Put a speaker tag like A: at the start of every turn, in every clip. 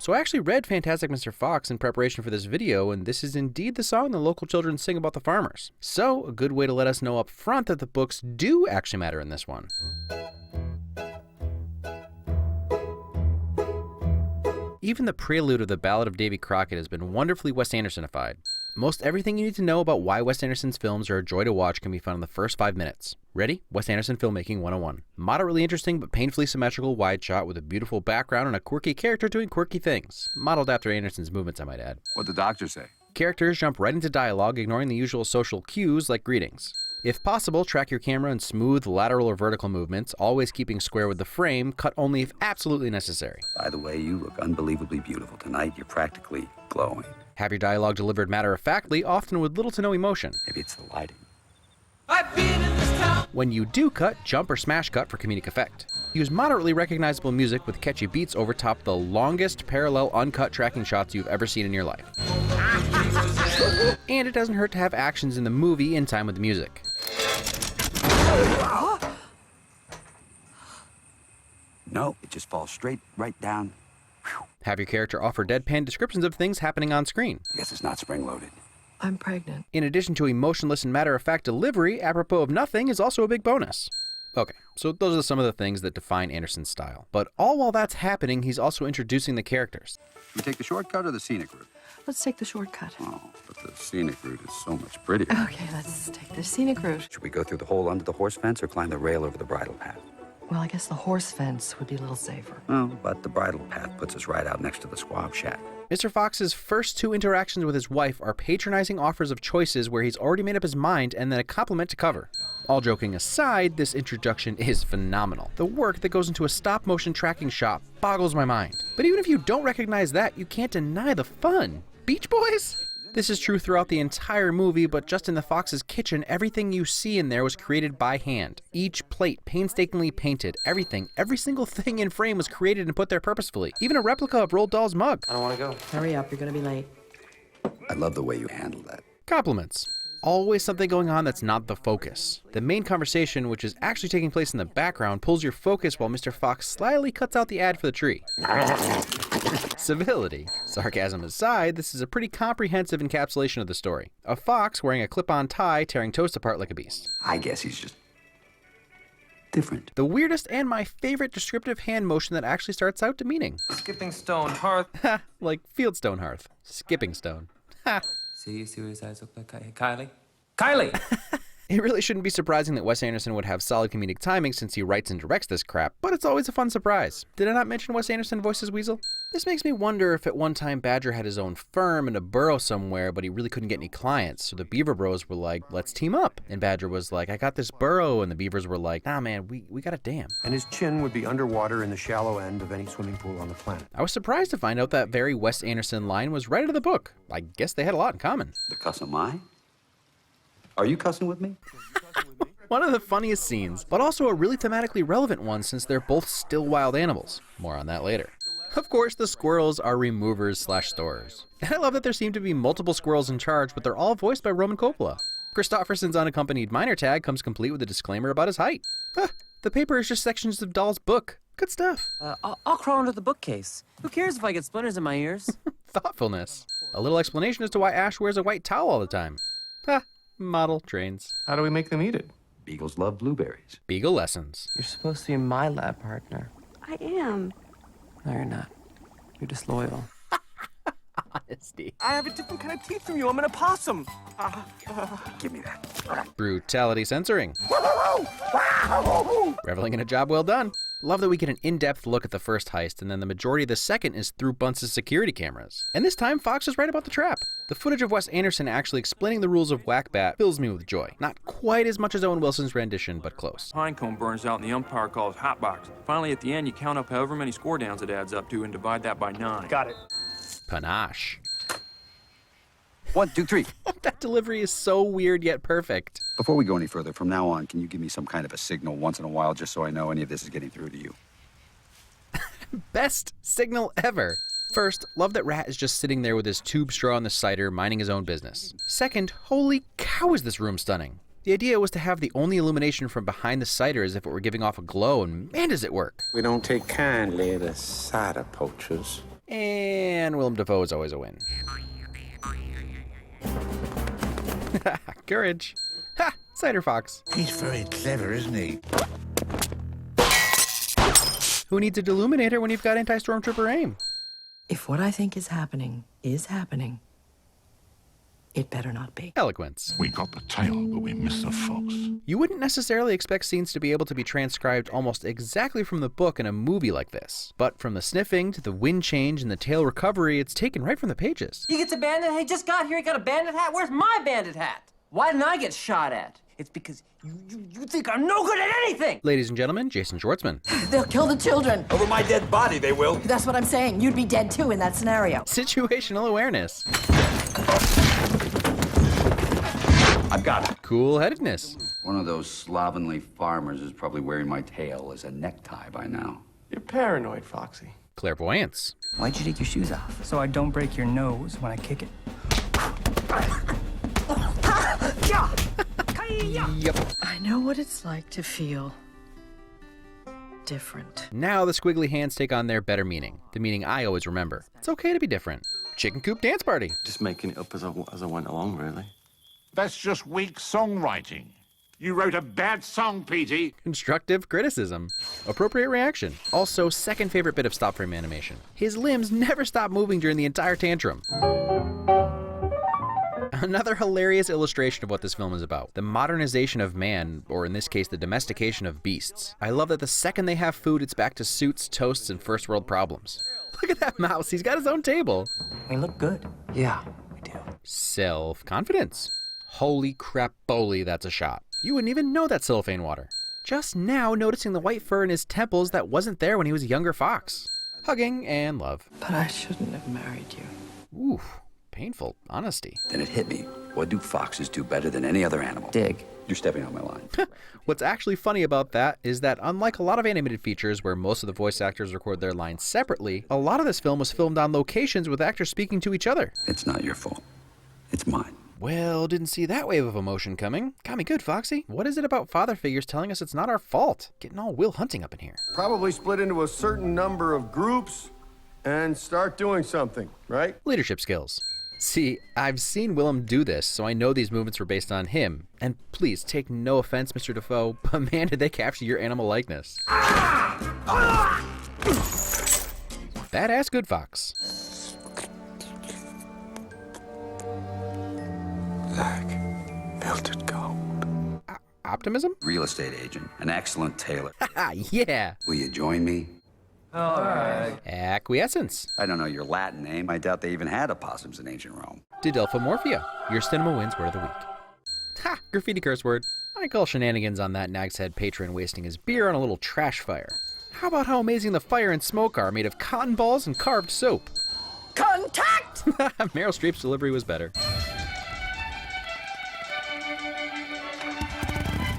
A: So I actually read Fantastic Mr. Fox in preparation for this video, and this is indeed the song the local children sing about the farmers. So a good way to let us know up front that the books do actually matter in this one. Even the prelude of the Ballad of Davy Crockett has been wonderfully Wes Andersonified. Most everything you need to know about why Wes Anderson's films are a joy to watch can be found in the first 5 minutes. Ready? Wes Anderson Filmmaking 101. Moderately interesting but painfully symmetrical wide shot with a beautiful background and a quirky character doing quirky things. Modeled after Anderson's movements, I might add.
B: What'd the doctor say?
A: Characters jump right into dialogue, ignoring the usual social cues like greetings. If possible, track your camera in smooth lateral or vertical movements, always keeping square with the frame, cut only if absolutely necessary.
B: By the way, you look unbelievably beautiful tonight. You're practically glowing.
A: Have your dialogue delivered matter-of-factly, often with little to no emotion.
B: Maybe it's the lighting.
C: I've been in this town.
A: When you do cut, jump or smash cut for comedic effect. Use moderately recognizable music with catchy beats over top the longest parallel uncut tracking shots you've ever seen in your life. And it doesn't hurt to have actions in the movie in time with the music.
B: No, it just falls straight right down. Whew.
A: Have your character offer deadpan descriptions of things happening on screen.
B: I guess it's not spring-loaded.
D: I'm pregnant.
A: In addition to emotionless and matter-of-fact delivery, apropos of nothing is also a big bonus. Okay, so those are some of the things that define Anderson's style. But all while that's happening, he's also introducing the characters.
B: You take the shortcut or the scenic route?
D: Let's take the shortcut.
B: Oh, but the scenic route is so much prettier.
D: Okay, let's take the scenic route.
B: Should we go through the hole under the horse fence or climb the rail over the bridle path?
D: Well, I guess the horse fence would be a little safer.
B: Oh, but the bridle path puts us right out next to the squab shack.
A: Mr. Fox's first 2 interactions with his wife are patronizing offers of choices where he's already made up his mind and then a compliment to cover. All joking aside, this introduction is phenomenal. The work that goes into a stop-motion tracking shot boggles my mind. But even if you don't recognize that, you can't deny the fun. Beach Boys? This is true throughout the entire movie, but just in the Fox's kitchen, everything you see in there was created by hand. Each plate painstakingly painted, everything, every single thing in frame was created and put there purposefully. Even a replica of Roald Dahl's mug.
E: I don't want to go.
D: Hurry up, you're gonna be late.
B: I love the way you handle that.
A: Compliments. Always something going on that's not the focus. The main conversation, which is actually taking place in the background, pulls your focus while Mr. Fox slyly cuts out the ad for the tree. Civility. Sarcasm aside, this is a pretty comprehensive encapsulation of the story. A fox wearing a clip-on tie tearing toast apart like a beast.
B: I guess he's just different.
A: The weirdest and my favorite descriptive hand motion that actually starts out demeaning.
E: Skipping stone hearth.
A: Ha, like Fieldstone Hearth. Skipping stone. Ha.
E: See what his eyes look like? Kylie? Kylie!
A: It really shouldn't be surprising that Wes Anderson would have solid comedic timing since he writes and directs this crap, but it's always a fun surprise. Did I not mention Wes Anderson voices Weasel? This makes me wonder if at one time Badger had his own firm and a burrow somewhere, but he really couldn't get any clients, so the Beaver Bros were like, let's team up. And Badger was like, I got this burrow, and the Beavers were like, nah man, we got a dam.
F: And his chin would be underwater in the shallow end of any swimming pool on the planet.
A: I was surprised to find out that very Wes Anderson line was right out of the book. I guess they had a lot in common.
B: The cuss am I? Are you cussing with me?
A: One of the funniest scenes, but also a really thematically relevant one since they're both still wild animals. More on that later. Of course, the squirrels are removers/storers. And I love that there seem to be multiple squirrels in charge, but they're all voiced by Roman Coppola. Christopherson's unaccompanied minor tag comes complete with a disclaimer about his height. The paper is just sections of Dahl's book. Good stuff.
G: I'll crawl under the bookcase. Who cares if I get splinters in my ears?
A: Thoughtfulness. A little explanation as to why Ash wears a white towel all the time. Model trains.
F: How do we make them eat it?
B: Beagles love blueberries.
A: Beagle lessons.
G: You're supposed to be my lab partner.
D: I am.
G: No, you're not. You're disloyal.
A: Honesty.
E: I have a different kind of teeth from you. I'm an opossum.
B: Give me that.
A: Brutality censoring. Reveling in a job well done. Love that we get an in-depth look at the first heist, and then the majority of the second is through Bunce's security cameras. And this time, Fox is right about the trap. The footage of Wes Anderson actually explaining the rules of Whack-Bat fills me with joy. Not quite as much as Owen Wilson's rendition, but close.
H: Pinecone burns out and the umpire calls hotbox. Finally, at the end, you count up however many score downs it adds up to and divide that by 9.
F: Got it.
A: Panache.
B: 1, 2, 3.
A: That delivery is so weird yet perfect.
B: Before we go any further, from now on, can you give me some kind of a signal once in a while just so I know any of this is getting through to you?
A: Best signal ever. First, love that Rat is just sitting there with his tube straw in the cider, minding his own business. Second, holy cow is this room stunning. The idea was to have the only illumination from behind the cider as if it were giving off a glow, and man does it work.
I: We don't take kindly to cider poachers.
A: And Willem Dafoe is always a win. Courage. Ha! Cider Fox.
I: He's very clever, isn't he?
A: Who needs a deluminator when you've got anti-stormtrooper aim?
D: If what I think is happening, it better not be.
A: Eloquence.
I: We got the tail, but we missed the fox.
A: You wouldn't necessarily expect scenes to be able to be transcribed almost exactly from the book in a movie like this. But from the sniffing to the wind change and the tail recovery, it's taken right from the pages.
G: He gets a bandit hat. He just got here. He got a bandit hat. Where's my bandit hat? Why didn't I get shot at? It's because you think I'm no good at anything.
A: Ladies and gentlemen, Jason Schwartzman.
J: They'll kill the children.
B: Over my dead body, they will.
J: That's what I'm saying. You'd be dead too in that scenario.
A: Situational awareness.
B: I've got it.
A: Cool-headedness.
B: One of those slovenly farmers is probably wearing my tail as a necktie by now.
K: You're paranoid, Foxy.
A: Clairvoyance.
G: Why'd you take your shoes off?
E: So I don't break your nose when I kick it.
A: Yep.
D: I know what it's like to feel different.
A: Now the squiggly hands take on their better meaning. The meaning I always remember. It's okay to be different. Chicken coop dance party.
K: Just making it up as I went along, really.
I: That's just weak songwriting. You wrote a bad song, Petey.
A: Constructive criticism. Appropriate reaction. Also, second favorite bit of stop frame animation. His limbs never stop moving during the entire tantrum. Another hilarious illustration of what this film is about. The modernization of man, or in this case, the domestication of beasts. I love that the second they have food, it's back to suits, toasts, and first world problems. Look at that mouse, he's got his own table.
G: We look good. Yeah, we do.
A: Self-confidence. Holy crap-boli, that's a shot. You wouldn't even know that's cellophane water. Just now noticing the white fur in his temples that wasn't there when he was a younger fox. Hugging and love.
D: But I shouldn't have married you.
A: Ooh, painful honesty.
B: Then it hit me. What do foxes do better than any other animal?
G: Dig.
B: You're stepping on my line.
A: What's actually funny about that is that unlike a lot of animated features where most of the voice actors record their lines separately, a lot of this film was filmed on locations with actors speaking to each other.
B: It's not your fault. It's mine.
A: Well, didn't see that wave of emotion coming. Got me good, Foxy. What is it about father figures telling us it's not our fault? Getting all Will Hunting up in here.
K: Probably split into a certain number of groups and start doing something, right?
A: Leadership skills. See, I've seen Willem do this, so I know these movements were based on him. And please take no offense, Mr. Dafoe, but man, did they capture your animal likeness. Badass good fox.
K: Black, melted gold.
A: Optimism?
B: Real estate agent, an excellent tailor.
A: Yeah.
B: Will you join me?
G: All right.
A: Acquiescence.
B: I don't know your Latin name. I doubt they even had opossums in ancient Rome.
A: Didelphomorphia. Your CinemaWins word of the week. Ha! Graffiti curse word. I call shenanigans on that Nag's Head patron wasting his beer on a little trash fire. How about how amazing the fire and smoke are made of cotton balls and carved soap?
J: Contact!
A: Meryl Streep's delivery was better.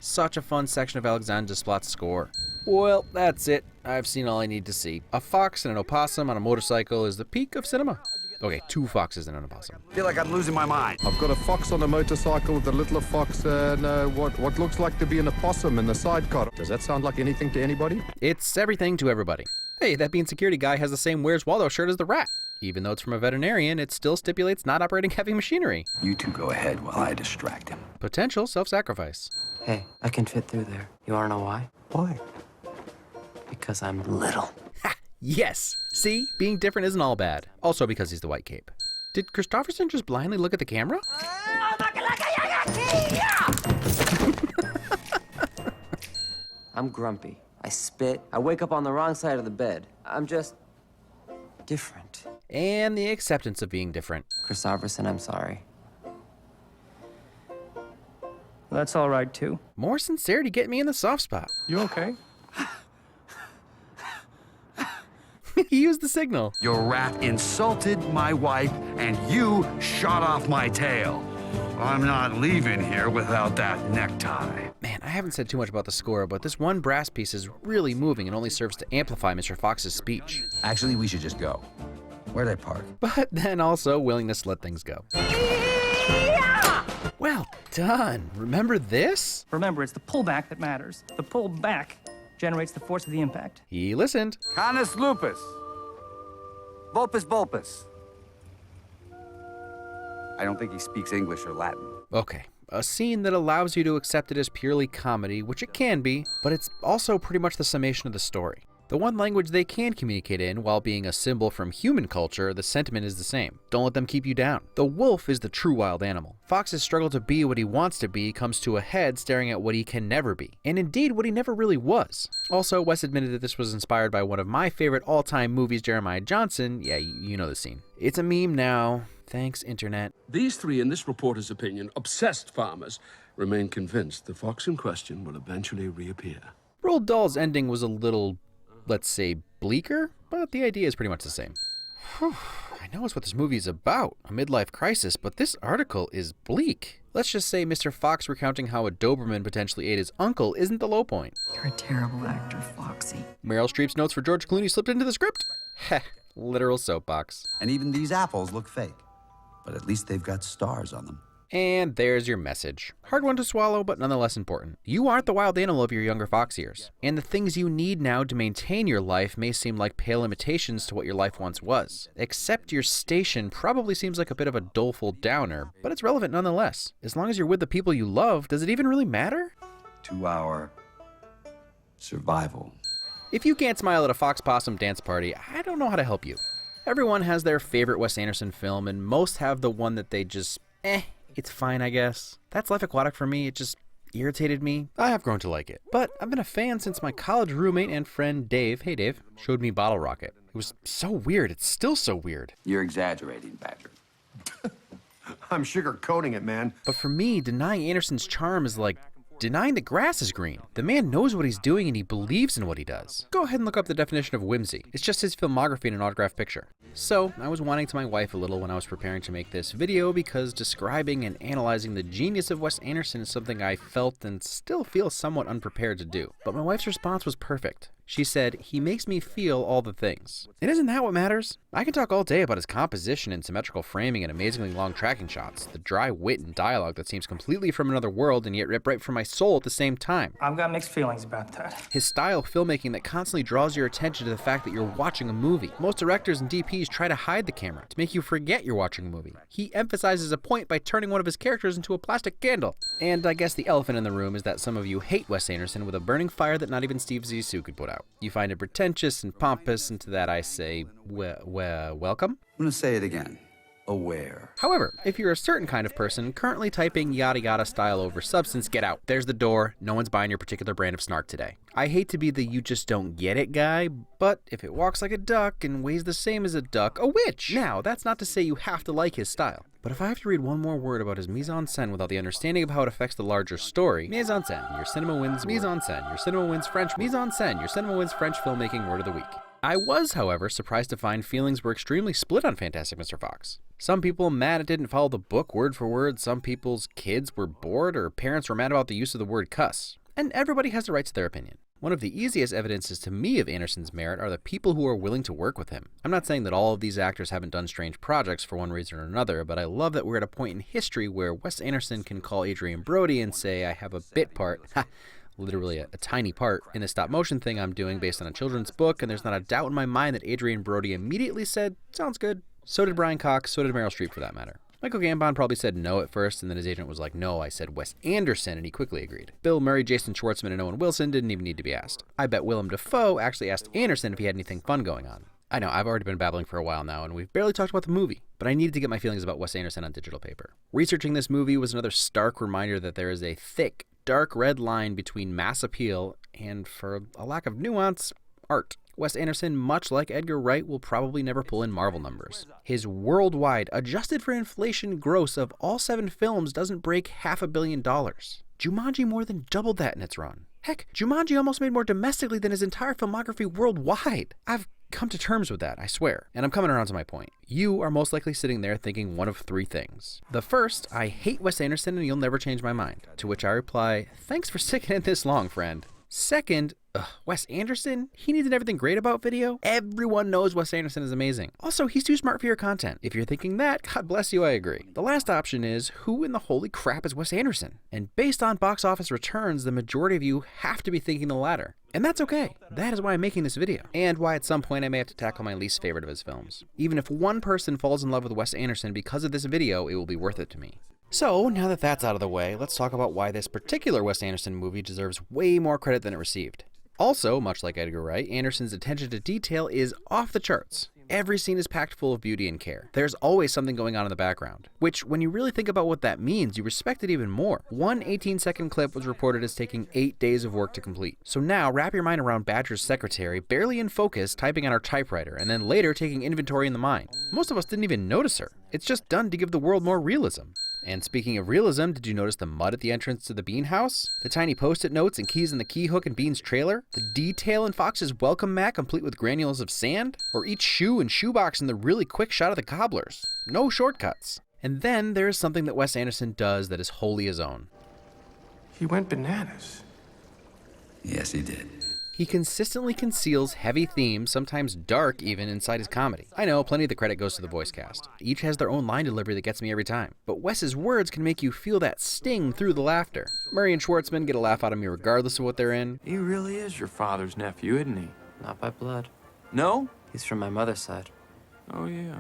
A: Such a fun section of Alexander Desplat's score. Well, that's it. I've seen all I need to see. A fox and an opossum on a motorcycle is the peak of cinema. Okay, 2 foxes and an opossum.
B: I feel like I'm losing my mind.
K: I've got a fox on a motorcycle with a littler fox and what looks like to be an opossum in the sidecar. Does that sound like anything to anybody?
A: It's everything to everybody. Hey, that being security guy has the same Where's Waldo shirt as the rat. Even though it's from a veterinarian, it still stipulates not operating heavy machinery.
B: You two go ahead while I distract him.
A: Potential self-sacrifice.
G: Hey, I can fit through there. You wanna know why?
K: Why?
G: Because I'm little.
A: Ha! Yes! See? Being different isn't all bad. Also because he's the white cape. Did Christopherson just blindly look at the camera?
G: I'm grumpy. I spit. I wake up on the wrong side of the bed. I'm just different.
A: And the acceptance of being different.
G: Christopherson, I'm sorry.
E: That's all right, too.
A: More sincerity get me in the soft spot.
K: You okay?
A: He used the signal.
B: Your rat insulted my wife, and you shot off my tail. I'm not leaving here without that necktie.
A: Man, I haven't said too much about the score, but this one brass piece is really moving and only serves to amplify Mr. Fox's speech.
B: Actually, we should just go. Where'd I park?
A: But then also willingness to let things go. Well done. Remember this?
E: Remember, it's the pullback that matters. The pullback generates the force of the impact.
A: He listened.
B: Canis lupus. Vulpus vulpus. I don't think he speaks English or Latin.
A: Okay, a scene that allows you to accept it as purely comedy, which it can be, but it's also pretty much the summation of the story. The one language they can communicate in, while being a symbol from human culture, the sentiment is the same. Don't let them keep you down. The wolf is the true wild animal. Fox's struggle to be what he wants to be comes to a head staring at what he can never be, and indeed what he never really was. Also, Wes admitted that this was inspired by one of my favorite all-time movies, Jeremiah Johnson. Yeah, you know the scene. It's a meme now. Thanks, internet.
L: These three, in this reporter's opinion, obsessed farmers, remain convinced the fox in question will eventually reappear.
A: Roald Dahl's ending was a little, let's say, bleaker, but the idea is pretty much the same. Whew, I know it's what this movie is about, a midlife crisis, but this article is bleak. Let's just say Mr. Fox recounting how a Doberman potentially ate his uncle isn't the low point.
D: You're a terrible actor, Foxy.
A: Meryl Streep's notes for George Clooney slipped into the script. Heh, literal soapbox.
B: And even these apples look fake. But at least they've got stars on them.
A: And there's your message. Hard one to swallow, but nonetheless important. You aren't the wild animal of your younger fox years. And the things you need now to maintain your life may seem like pale imitations to what your life once was. Except your station probably seems like a bit of a doleful downer, but it's relevant nonetheless. As long as you're with the people you love, does it even really matter?
B: To our survival.
A: If you can't smile at a fox possum dance party, I don't know how to help you. Everyone has their favorite Wes Anderson film, and most have the one that they just, it's fine, I guess. That's Life Aquatic for me. It just irritated me. I have grown to like it. But I've been a fan since my college roommate and friend Dave, hey Dave, showed me Bottle Rocket. It was so weird. It's still so weird.
B: You're exaggerating, Badger.
F: I'm sugarcoating it, man.
A: But for me, denying Anderson's charm is like denying the grass is green. The man knows what he's doing and he believes in what he does. Go ahead and look up the definition of whimsy. It's just his filmography in an autographed picture. So, I was whining to my wife a little when I was preparing to make this video because describing and analyzing the genius of Wes Anderson is something I felt and still feel somewhat unprepared to do. But my wife's response was perfect. She said, he makes me feel all the things. And isn't that what matters? I can talk all day about his composition and symmetrical framing and amazingly long tracking shots, the dry wit and dialogue that seems completely from another world and yet rip right from my soul at the same time.
M: I've got mixed feelings about that.
A: His style of filmmaking that constantly draws your attention to the fact that you're watching a movie. Most directors and DPs try to hide the camera to make you forget you're watching a movie. He emphasizes a point by turning one of his characters into a plastic candle. And I guess the elephant in the room is that some of you hate Wes Anderson with a burning fire that not even Steve Zissou could put out. You find it pretentious and pompous, and to that I say, welcome?
B: I'm gonna say it again. Aware.
A: However, if you're a certain kind of person currently typing yada yada style over substance, get out. There's the door. No one's buying your particular brand of snark today. I hate to be the you just don't get it guy, but if it walks like a duck and weighs the same as a duck, a witch! Now, that's not to say you have to like his style. But if I have to read one more word about his mise-en-scène without the understanding of how it affects the larger story, mise-en-scène, your CinemaWins mise-en-scène, your CinemaWins French mise-en-scène, your CinemaWins French filmmaking word of the week. I was, however, surprised to find feelings were extremely split on Fantastic Mr. Fox. Some people mad it didn't follow the book word for word, some people's kids were bored, or parents were mad about the use of the word cuss. And everybody has the right to their opinion. One of the easiest evidences to me of Anderson's merit are the people who are willing to work with him. I'm not saying that all of these actors haven't done strange projects for one reason or another, but I love that we're at a point in history where Wes Anderson can call Adrian Brody and say, I have a bit part, literally a tiny part, in the stop motion thing I'm doing based on a children's book, and there's not a doubt in my mind that Adrian Brody immediately said, sounds good. So did Brian Cox, so did Meryl Streep for that matter. Michael Gambon probably said no at first, and then his agent was like, no, I said Wes Anderson, and he quickly agreed. Bill Murray, Jason Schwartzman, and Owen Wilson didn't even need to be asked. I bet Willem Dafoe actually asked Anderson if he had anything fun going on. I know, I've already been babbling for a while now, and we've barely talked about the movie, but I needed to get my feelings about Wes Anderson on digital paper. Researching this movie was another stark reminder that there is a thick, dark red line between mass appeal and, for a lack of nuance, art. Wes Anderson, much like Edgar Wright, will probably never pull in Marvel numbers. His worldwide, adjusted for inflation gross of all 7 films doesn't break $500 million. Jumanji more than doubled that in its run. Heck, Jumanji almost made more domestically than his entire filmography worldwide. I've come to terms with that, I swear. And I'm coming around to my point. You are most likely sitting there thinking one of 3 things. The first, I hate Wes Anderson and you'll never change my mind. To which I reply, thanks for sticking it this long, friend. Second, Ugh, Wes Anderson? He needs an Everything Great About video? Everyone knows Wes Anderson is amazing. Also, he's too smart for your content. If you're thinking that, God bless you, I agree. The last option is, who in the holy crap is Wes Anderson? And based on box office returns, the majority of you have to be thinking the latter. And that's okay. That is why I'm making this video, and why at some point I may have to tackle my least favorite of his films. Even if one person falls in love with Wes Anderson because of this video, it will be worth it to me. So, now that that's out of the way, let's talk about why this particular Wes Anderson movie deserves way more credit than it received. Also, much like Edgar Wright, Anderson's attention to detail is off the charts. Every scene is packed full of beauty and care. There's always something going on in the background, which, when you really think about what that means, you respect it even more. One 18-second clip was reported as taking 8 days of work to complete. So now, wrap your mind around Badger's secretary, barely in focus, typing on her typewriter, and then later taking inventory in the mine. Most of us didn't even notice her. It's just done to give the world more realism. And speaking of realism, did you notice the mud at the entrance to the Bean house? The tiny post-it notes and keys in the key hook in Bean's trailer? The detail in Fox's welcome mat complete with granules of sand? Or each shoe and shoebox in the really quick shot of the cobblers? No shortcuts. And then there is something that Wes Anderson does that is wholly his own.
M: He went bananas.
B: Yes, he did.
A: He consistently conceals heavy themes, sometimes dark even, inside his comedy. I know, plenty of the credit goes to the voice cast. Each has their own line delivery that gets me every time. But Wes's words can make you feel that sting through the laughter. Murray and Schwartzman get a laugh out of me regardless of what they're in.
H: He really is your father's nephew, isn't he?
G: Not by blood.
H: No?
G: He's from my mother's side.
H: Oh, yeah.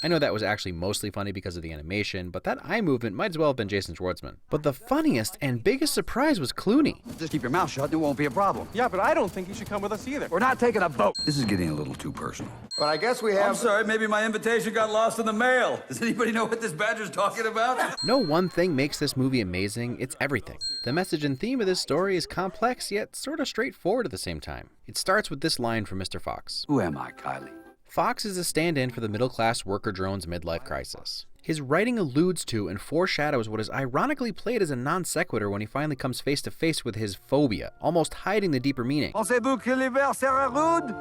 A: I know that was actually mostly funny because of the animation, but that eye movement might as well have been Jason Schwartzman. But the funniest and biggest surprise was Clooney.
B: Just keep your mouth shut and it won't be a problem.
M: Yeah, but I don't think you should come with us either.
B: We're not taking a vote. This is getting a little too personal.
F: But I guess we have...
N: I'm sorry, maybe my invitation got lost in the mail. Does anybody know what this badger's talking about?
A: No one thing makes this movie amazing, it's everything. The message and theme of this story is complex, yet sort of straightforward at the same time. It starts with this line from Mr. Fox.
B: Who am I, Kylie?
A: Fox is a stand-in for the middle-class worker drone's midlife crisis. His writing alludes to and foreshadows what is ironically played as a non sequitur when he finally comes face to face with his phobia, almost hiding the deeper meaning.
B: Pensez-vous que l'hiver sera rude?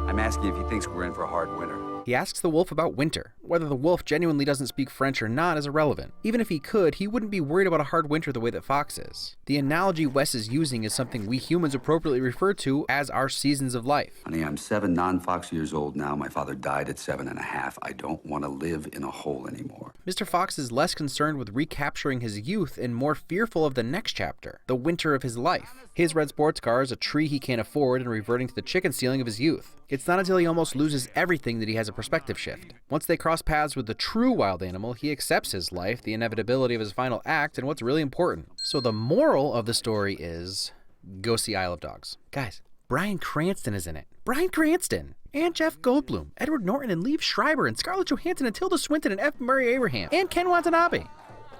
B: I'm asking if he thinks we're in for a hard winter.
A: He asks the wolf about winter. Whether the wolf genuinely doesn't speak French or not is irrelevant. Even if he could, he wouldn't be worried about a hard winter the way that Fox is. The analogy Wes is using is something we humans appropriately refer to as our seasons of life.
B: Honey, I'm 7 non-Fox years old now. My father died at 7.5. I don't want to live in a hole anymore.
A: Mr. Fox is less concerned with recapturing his youth and more fearful of the next chapter, the winter of his life. His red sports car is a tree he can't afford and reverting to the chicken stealing of his youth. It's not until he almost loses everything that he has a perspective shift. Once they cross paths with the true wild animal, he accepts his life, the inevitability of his final act, and what's really important. So the moral of the story is, go see Isle of Dogs. Guys, Bryan Cranston is in it. Bryan Cranston! And Jeff Goldblum, Edward Norton and Liev Schreiber and Scarlett Johansson and Tilda Swinton and F. Murray Abraham, and Ken Watanabe.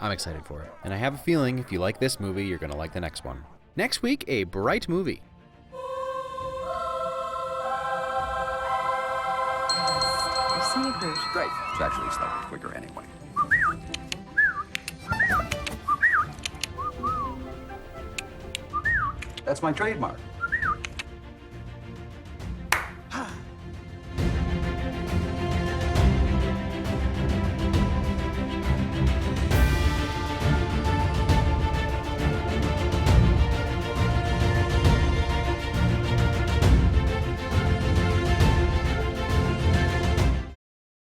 A: I'm excited for it. And I have a feeling if you like this movie, you're gonna like the next one. Next week, a bright movie.
B: Great. It's actually slightly quicker anyway. That's my trademark.